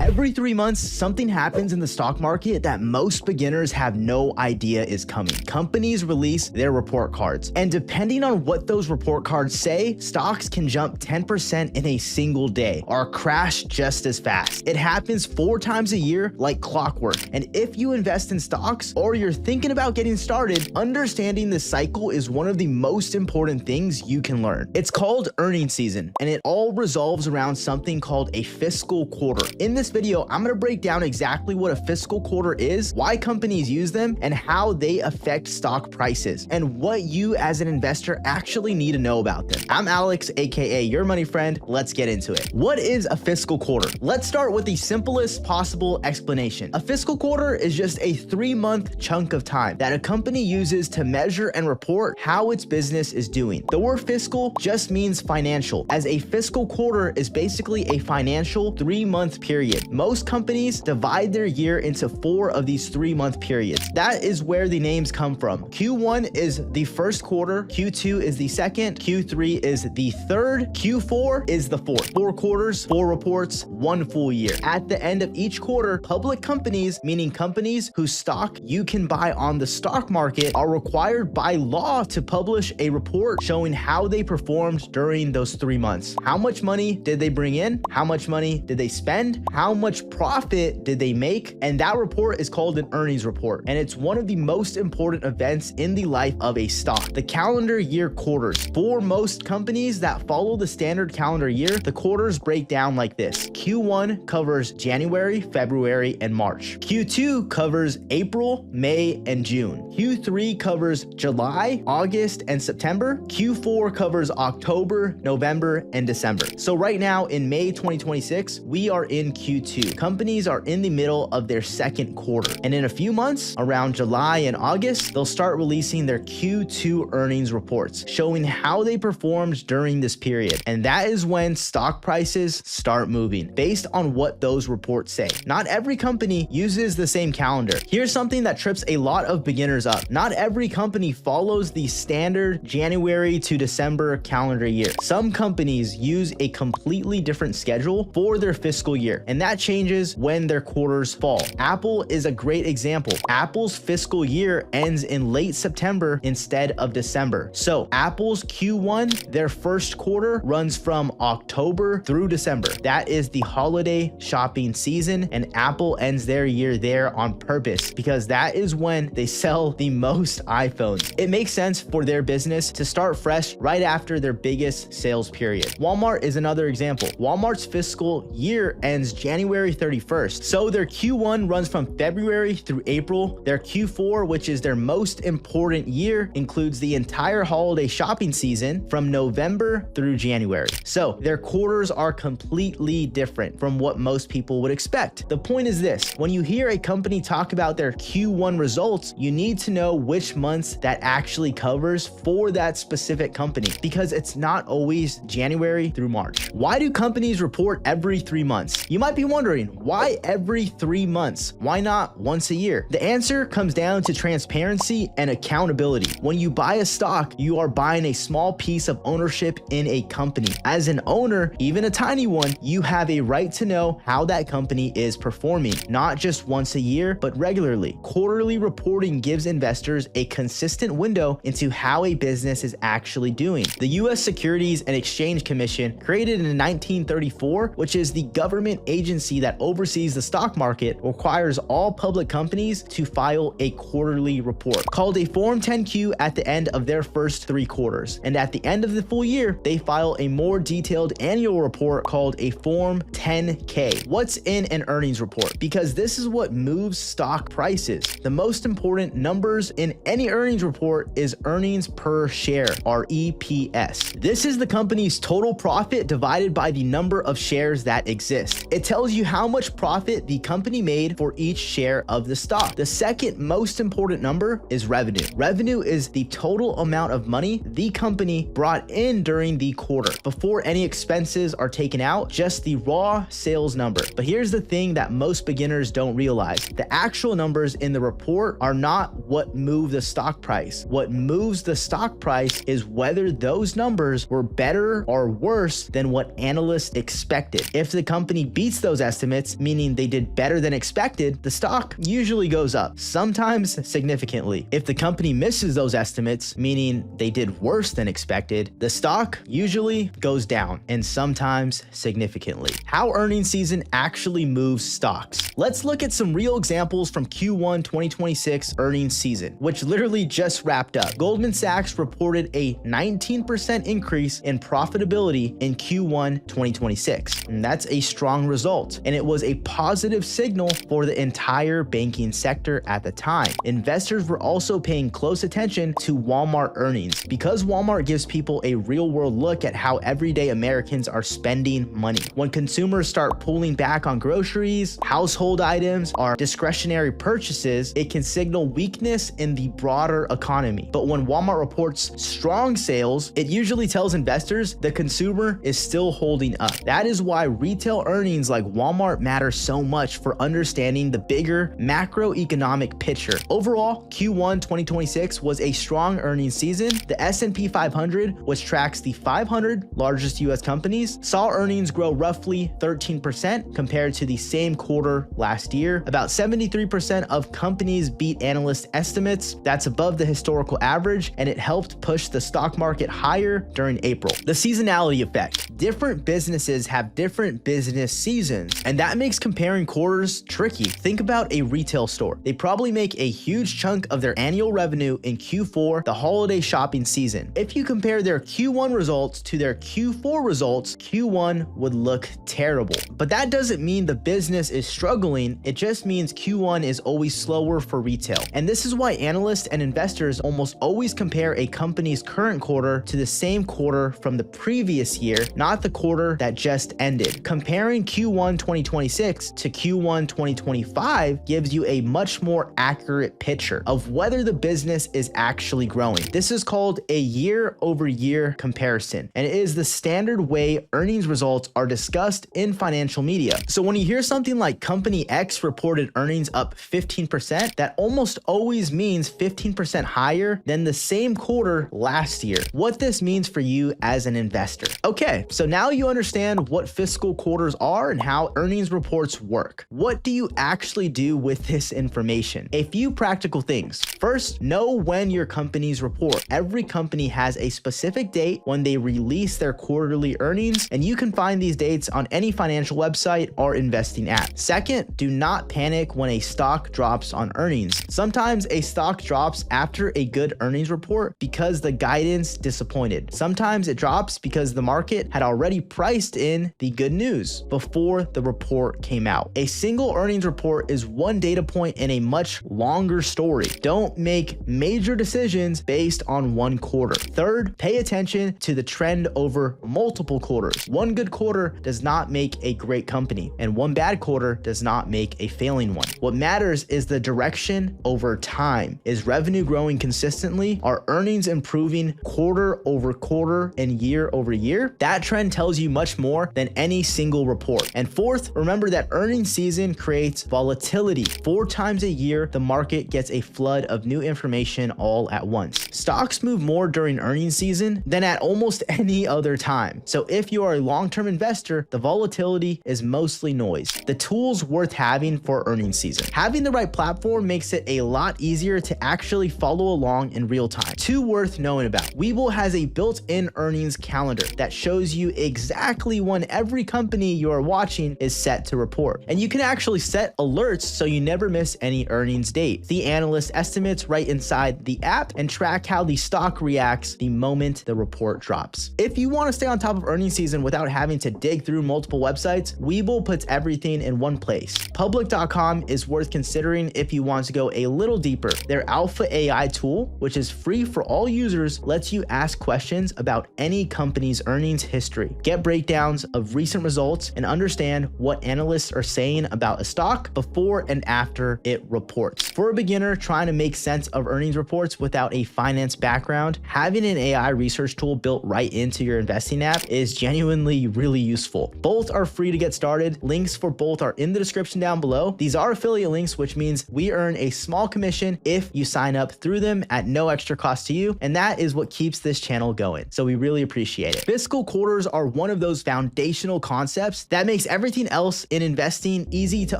Every 3 months, something happens in the stock market that most beginners have no idea is coming. Companies release their report cards, and depending on what those report cards say, stocks can jump 10% in a single day or crash just as fast. It happens 4 times a year like clockwork, and if you invest in stocks or you're thinking about getting started, understanding this cycle is one of the most important things you can learn. It's called earnings season, and it all revolves around something called a fiscal quarter. In this video, I'm going to break down exactly what a fiscal quarter is, why companies use them, and how they affect stock prices, and what you as an investor actually need to know about them. I'm Alex, aka your money friend. Let's get into it. What is a fiscal quarter? Let's start with the simplest possible explanation. A fiscal quarter is just a 3-month chunk of time that a company uses to measure and report how its business is doing. The word fiscal just means financial, as a fiscal quarter is basically a financial 3-month period. Most companies divide their year into 4 of these 3-month periods. That is where the names come from. Q1 is the first quarter, Q2 is the second, Q3 is the third, Q4 is the fourth. 4 quarters, 4 reports, 1 full year. At the end of each quarter, public companies, meaning companies whose stock you can buy on the stock market, are required by law to publish a report showing how they performed during those 3 months. How much money did they bring in? How much money did they spend? How much profit did they make? And that report is called an earnings report, and it's one of the most important events in the life of a stock. The calendar year quarters. For most companies that follow the standard calendar year, the quarters break down like this. Q1 covers January, February, and March. Q2 covers April, May, and June. Q3 covers July, August, and September. Q4 covers October, November, and December. So right now in May 2026, we are in Q2. Companies are in the middle of their second quarter. And in a few months, around July and August, they'll start releasing their Q2 earnings reports, showing how they performed during this period. And that is when stock prices start moving, based on what those reports say. Not every company uses the same calendar. Here's something that trips a lot of beginners up. Not every company follows the standard January to December calendar year. Some companies use a completely different schedule for their fiscal year, and that changes when their quarters fall. Apple is a great example. Apple's fiscal year ends in late September instead of December. So Apple's Q1, their first quarter, runs from October through December. That is the holiday shopping season, and Apple ends their year there on purpose because that is when they sell the most iPhones. It makes sense for their business to start fresh right after their biggest sales period. Walmart is another example. Walmart's fiscal year ends January 31st. So their Q1 runs from February through April. Their Q4, which is their most important year, includes the entire holiday shopping season from November through January. So their quarters are completely different from what most people would expect. The point is this: when you hear a company talk about their Q1 results, you need to know which months that actually covers for that specific company, because it's not always January through March. Why do companies report every 3 months? You might be wondering, why every 3 months? Why not once a year? The answer comes down to transparency and accountability. When you buy a stock, you are buying a small piece of ownership in a company. As an owner, even a tiny one, you have a right to know how that company is performing, not just once a year, but regularly. Quarterly reporting gives investors a consistent window into how a business is actually doing. The U.S. Securities and Exchange Commission, created in 1934, which is the government agency that oversees the stock market, requires all public companies to file a quarterly report called a Form 10Q at the end of their first 3 quarters. And at the end of the full year, they file a more detailed annual report called a Form 10K. What's in an earnings report? Because this is what moves stock prices. The most important numbers in any earnings report is earnings per share, or EPS. This is the company's total profit divided by the number of shares that exist. It tells you how much profit the company made for each share of the stock. The second most important number is revenue. Revenue is the total amount of money the company brought in during the quarter before any expenses are taken out, just the raw sales number. But here's the thing that most beginners don't realize. The actual numbers in the report are not what move the stock price. What moves the stock price is whether those numbers were better or worse than what analysts expected. If the company beats those those estimates, meaning they did better than expected, the stock usually goes up, sometimes significantly. If the company misses those estimates, meaning they did worse than expected, the stock usually goes down, and sometimes significantly. How earnings season actually moves stocks. Let's look at some real examples from Q1 2026 earnings season, which literally just wrapped up. Goldman Sachs reported a 19% increase in profitability in Q1 2026. And that's a strong result, and it was a positive signal for the entire banking sector at the time. Investors were also paying close attention to Walmart earnings because Walmart gives people a real-world look at how everyday Americans are spending money. When consumers start pulling back on groceries, household items, or discretionary purchases, it can signal weakness in the broader economy. But when Walmart reports strong sales, it usually tells investors the consumer is still holding up. That is why retail earnings like Walmart matter so much for understanding the bigger macroeconomic picture. Overall, Q1 2026 was a strong earnings season. The S&P 500, which tracks the 500 largest US companies, saw earnings grow roughly 13% compared to the same quarter last year. About 73% of companies beat analyst estimates. That's above the historical average, and it helped push the stock market higher during April. The seasonality effect. Different businesses have different business seasons, and that makes comparing quarters tricky. Think about a retail store. They probably make a huge chunk of their annual revenue in Q4, the holiday shopping season. If you compare their Q1 results to their Q4 results, Q1 would look terrible. But that doesn't mean the business is struggling. It just means Q1 is always slower for retail. And this is why analysts and investors almost always compare a company's current quarter to the same quarter from the previous year, not the quarter that just ended. Comparing Q1 2026 to Q1 2025 gives you a much more accurate picture of whether the business is actually growing. This is called a year-over-year comparison, and it is the standard way earnings results are discussed in financial media. So when you hear something like Company X reported earnings up 15%, that almost always means 15% higher than the same quarter last year. What this means for you as an investor. Okay, so now you understand what fiscal quarters are and how earnings reports work. What do you actually do with this information? A few practical things. First, know when your companies report. Every company has a specific date when they release their quarterly earnings, and you can find these dates on any financial website or investing app. Second, do not panic when a stock drops on earnings. Sometimes a stock drops after a good earnings report because the guidance disappointed. Sometimes it drops because the market had already priced in the good news before the report came out. A single earnings report is one data point in a much longer story. Don't make major decisions based on one quarter. Third, pay attention to the trend over multiple quarters. One good quarter does not make a great company, and one bad quarter does not make a failing one. What matters is the direction over time. Is revenue growing consistently? Are earnings improving quarter over quarter and year over year? That trend tells you much more than any single report. And fourth, remember that earnings season creates volatility. 4 times a year, the market gets a flood of new information all at once. Stocks move more during earnings season than at almost any other time. So if you are a long-term investor, the volatility is mostly noise. The tools worth having for earnings season. Having the right platform makes it a lot easier to actually follow along in real time. 2 worth knowing about. WeBull has a built-in earnings calendar that shows you exactly when every company you are watching is set to report. And you can actually set alerts so you never miss any earnings date. The analyst estimates right inside the app and track how the stock reacts the moment the report drops. If you want to stay on top of earnings season without having to dig through multiple websites, WeBull puts everything in one place. Public.com is worth considering if you want to go a little deeper. Their Alpha AI tool, which is free for all users, lets you ask questions about any company's earnings history, get breakdowns of recent results, and understand what analysts are saying about a stock before and after it reports. For a beginner trying to make sense of earnings reports without a finance background, having an AI research tool built right into your investing app is genuinely really useful. Both are free to get started. Links for both are in the description down below. These are affiliate links, which means we earn a small commission if you sign up through them at no extra cost to you, and that is what keeps this channel going. So we really appreciate it. Fiscal quarters are one of those foundational concepts that makes everything everything else in investing easy to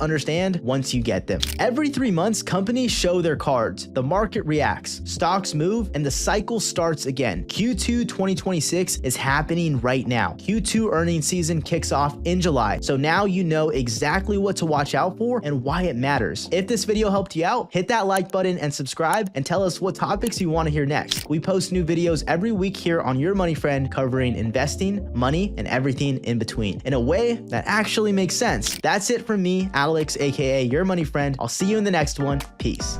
understand once you get them. Every 3 months, companies show their cards, the market reacts, stocks move, and the cycle starts again. Q2 2026 is happening right now. Q2 earnings season kicks off in July, so now you know exactly what to watch out for and why it matters. If this video helped you out, hit that like button and subscribe, and tell us what topics you want to hear next. We post new videos every week here on Your Money Friend, covering investing, money, and everything in between in a way that actually makes sense. That's it from me, Alex, aka Your Money Friend. I'll see you in the next one. Peace.